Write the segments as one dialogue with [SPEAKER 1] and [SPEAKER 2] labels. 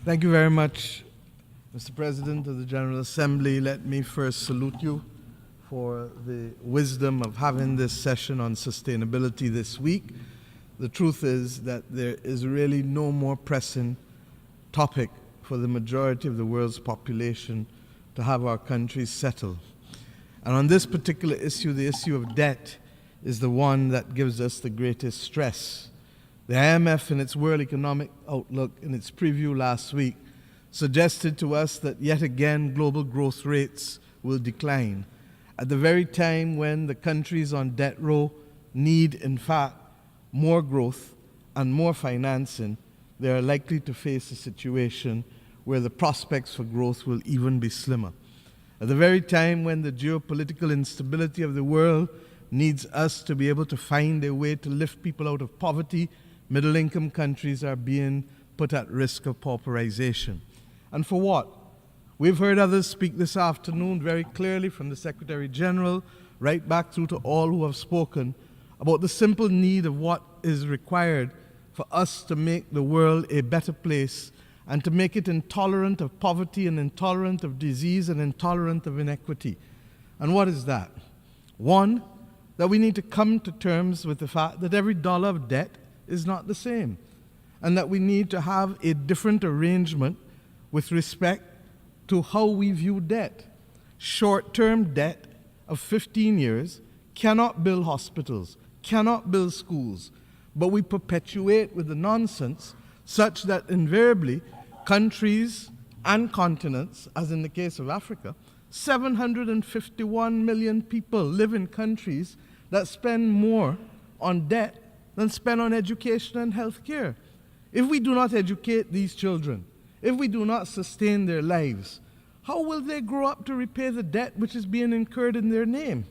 [SPEAKER 1] Thank you very much, Mr. President of the General Assembly. Let me first salute you for the wisdom of having this session on sustainability this week. The truth is that there is really no more pressing topic for the majority of the world's population to have our countries settle. And on this particular issue, the issue of debt is the one that gives us the greatest stress. The IMF, in its World Economic Outlook, in its preview last week, suggested to us that yet again global growth rates will decline at the very time when the countries on debt row need, in fact, more growth and more financing. They are likely to face a situation where the prospects for growth will even be slimmer. At the very time when the geopolitical instability of the world needs us to be able to find a way to lift people out of poverty, middle-income countries are being put at risk of pauperization. And for what? We've heard others speak this afternoon very clearly, from the Secretary General right back through to all who have spoken, about the simple need of what is required for us to make the world a better place and to make it intolerant of poverty and intolerant of disease and intolerant of inequity. And what is that? One, that we need to come to terms with the fact that every dollar of debt is not the same, and that we need to have a different arrangement with respect to how we view debt. Short-term debt of 15 years cannot build hospitals, cannot build schools, but we perpetuate with the nonsense such that invariably countries and continents, as in the case of Africa, 751 million people live in countries that spend more on debt than spend on education and health care. If we do not educate these children, if we do not sustain their lives, how will they grow up to repay the debt which is being incurred in their name?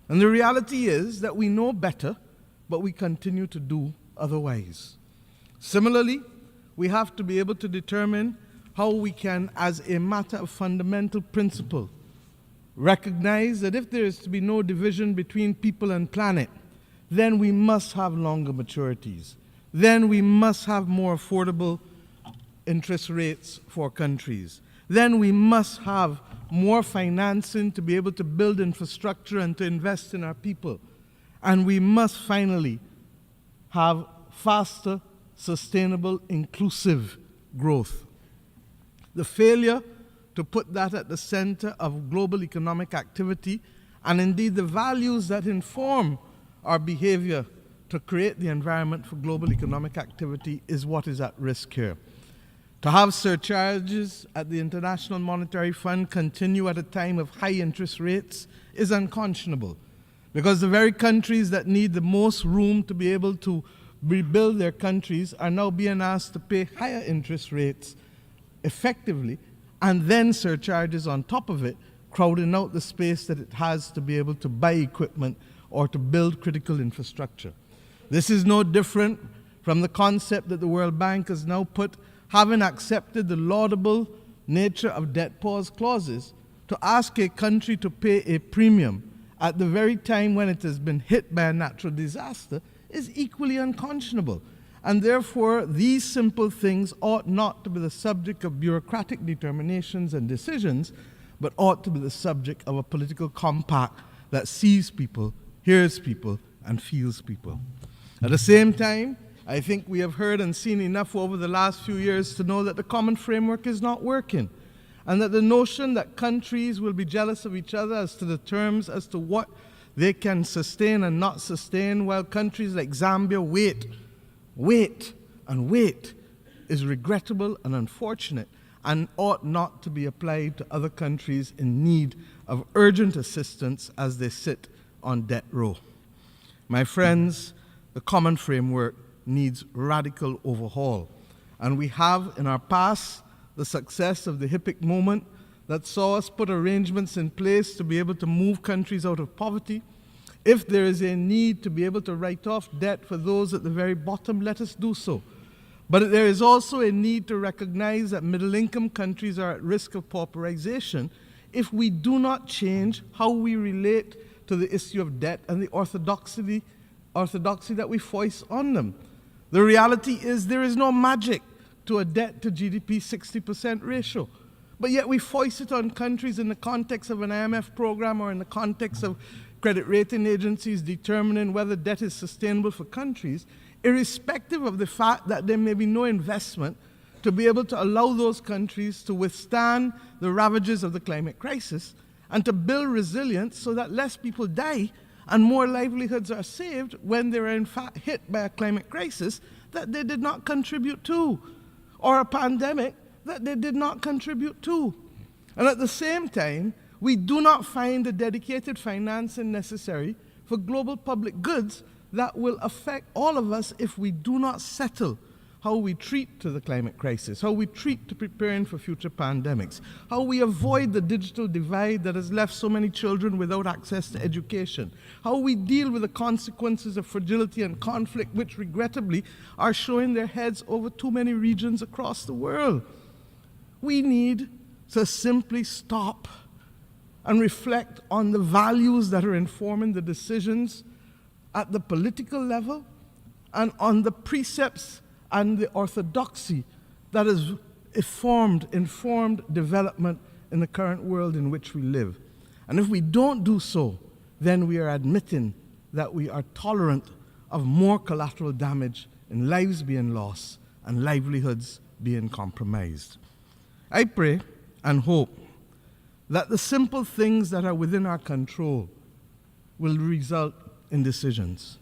[SPEAKER 1] And the reality is that we know better, but we continue to do otherwise. Similarly, we have to be able to determine how we can, as a matter of fundamental principle, recognize that if there is to be no division between people and planet, then we must have longer maturities. Then we must have more affordable interest rates for countries. Then we must have more financing to be able to build infrastructure and to invest in our people. And we must finally have faster, sustainable, inclusive growth. The failure to put that at the center of global economic activity, and indeed the values that inform our behavior to create the environment for global economic activity, is what is at risk here. To have surcharges at the International Monetary Fund continue at a time of high interest rates is unconscionable, because the very countries that need the most room to be able to rebuild their countries are now being asked to pay higher interest rates effectively, and then surcharges on top of it, crowding out the space that it has to be able to buy equipment or to build critical infrastructure. This is no different from the concept that the World Bank has now put, having accepted the laudable nature of debt pause clauses, to ask a country to pay a premium at the very time when it has been hit by a natural disaster is equally unconscionable. And therefore, these simple things ought not to be the subject of bureaucratic determinations and decisions, but ought to be the subject of a political compact that sees people, hears people, and feels people. At the same time, I think we have heard and seen enough over the last few years to know that the common framework is not working, and that the notion that countries will be jealous of each other as to the terms as to what they can sustain and not sustain, while countries like Zambia wait and wait, is regrettable and unfortunate, and ought not to be applied to other countries in need of urgent assistance as they sit on debt row. My friends, the common framework needs radical overhaul. And we have in our past the success of the HIPC moment that saw us put arrangements in place to be able to move countries out of poverty. If there is a need to be able to write off debt for those at the very bottom, let us do so. But there is also a need to recognize that middle-income countries are at risk of pauperization if we do not change how we relate to the issue of debt and the orthodoxy that we foist on them. The reality is there is no magic to a debt to GDP 60% ratio. But yet we foist it on countries in the context of an IMF program or in the context of credit rating agencies determining whether debt is sustainable for countries, irrespective of the fact that there may be no investment to be able to allow those countries to withstand the ravages of the climate crisis and to build resilience so that less people die and more livelihoods are saved when they are in fact hit by a climate crisis that they did not contribute to, or a pandemic that they did not contribute to. And at the same time, we do not find the dedicated financing necessary for global public goods that will affect all of us if we do not settle how we treat to the climate crisis, how we treat to preparing for future pandemics, how we avoid the digital divide that has left so many children without access to education, how we deal with the consequences of fragility and conflict, which regrettably are showing their heads over too many regions across the world. We need to simply stop and reflect on the values that are informing the decisions at the political level and on the precepts and the orthodoxy that has informed development in the current world in which we live. And if we don't do so, then we are admitting that we are tolerant of more collateral damage and lives being lost and livelihoods being compromised. I pray and hope that the simple things that are within our control will result in decisions.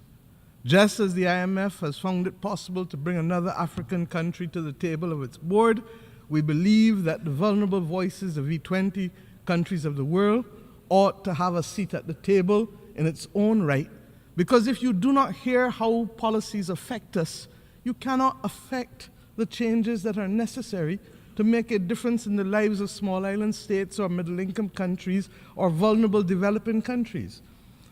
[SPEAKER 1] Just as the IMF has found it possible to bring another African country to the table of its board, we believe that the vulnerable voices of E20 countries of the world ought to have a seat at the table in its own right, because if you do not hear how policies affect us, you cannot affect the changes that are necessary to make a difference in the lives of small island states or middle-income countries or vulnerable developing countries.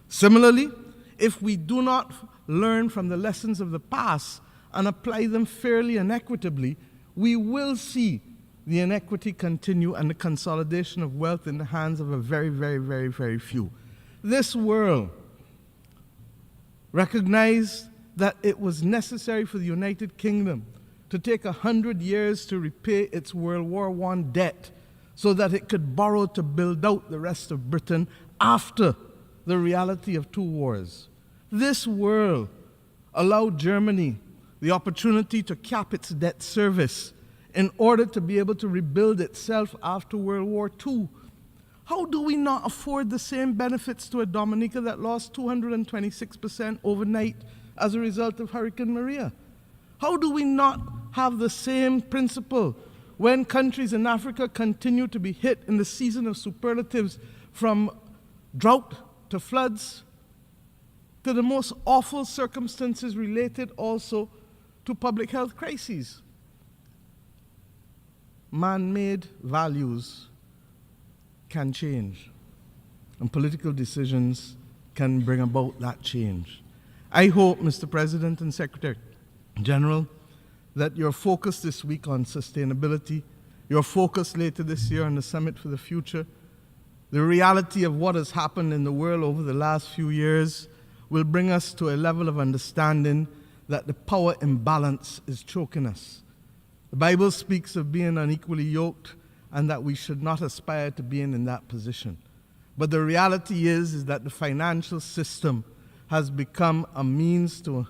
[SPEAKER 1] Similarly, if we do not learn from the lessons of the past and apply them fairly and equitably, we will see the inequity continue and the consolidation of wealth in the hands of a very, very, very, very few. This world recognized that it was necessary for the United Kingdom to take 100 years to repay its World War I debt so that it could borrow to build out the rest of Britain after the reality of two wars. This world allowed Germany the opportunity to cap its debt service in order to be able to rebuild itself after World War II. How do we not afford the same benefits to a Dominica that lost 226% overnight as a result of Hurricane Maria? How do we not have the same principle when countries in Africa continue to be hit in the season of superlatives, from drought to floods to the most awful circumstances related also to public health crises? Man-made values can change, and political decisions can bring about that change. I hope, Mr. President and Secretary General, that your focus this week on sustainability, your focus later this year on the Summit for the Future, the reality of what has happened in the world over the last few years will bring us to a level of understanding that the power imbalance is choking us. The Bible speaks of being unequally yoked and that we should not aspire to being in that position. But the reality is that the financial system has become a means to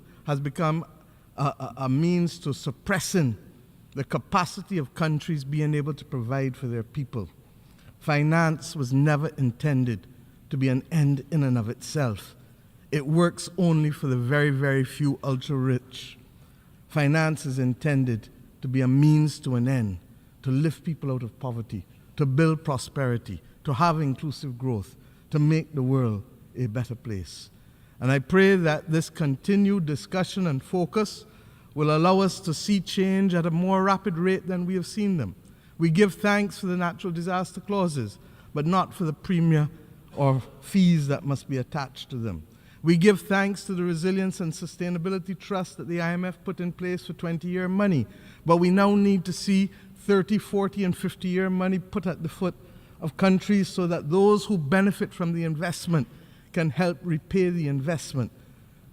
[SPEAKER 1] suppressing the capacity of countries being able to provide for their people. Finance was never intended to be an end in and of itself. It works only for the very, very few ultra-rich. Finance is intended to be a means to an end, to lift people out of poverty, to build prosperity, to have inclusive growth, to make the world a better place. And I pray that this continued discussion and focus will allow us to see change at a more rapid rate than we have seen them. We give thanks for the natural disaster clauses, but not for the premium or fees that must be attached to them. We give thanks to the Resilience and Sustainability Trust that the IMF put in place for 20-year money, but we now need to see 30, 40, and 50-year money put at the foot of countries so that those who benefit from the investment can help repay the investment.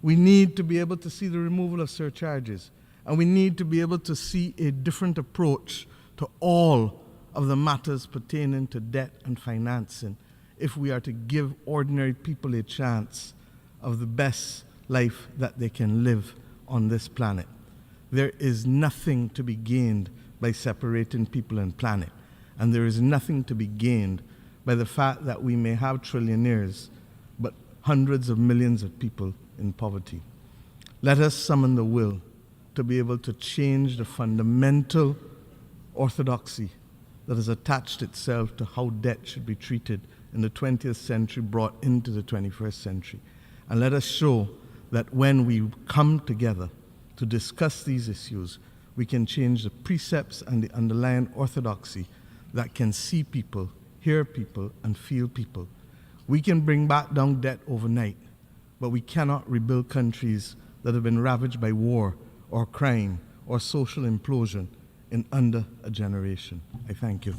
[SPEAKER 1] We need to be able to see the removal of surcharges, And we need to be able to see a different approach to all of the matters pertaining to debt and financing if we are to give ordinary people a chance of the best life that they can live on this planet. There is nothing to be gained by separating people and planet. And there is nothing to be gained by the fact that we may have trillionaires, but hundreds of millions of people in poverty. Let us summon the will to be able to change the fundamental orthodoxy that has attached itself to how debt should be treated in the 20th century brought into the 21st century. And let us show that when we come together to discuss these issues, we can change the precepts and the underlying orthodoxy that can see people, hear people, and feel people. We can bring back down debt overnight, but we cannot rebuild countries that have been ravaged by war or crime or social implosion in under a generation. I thank you.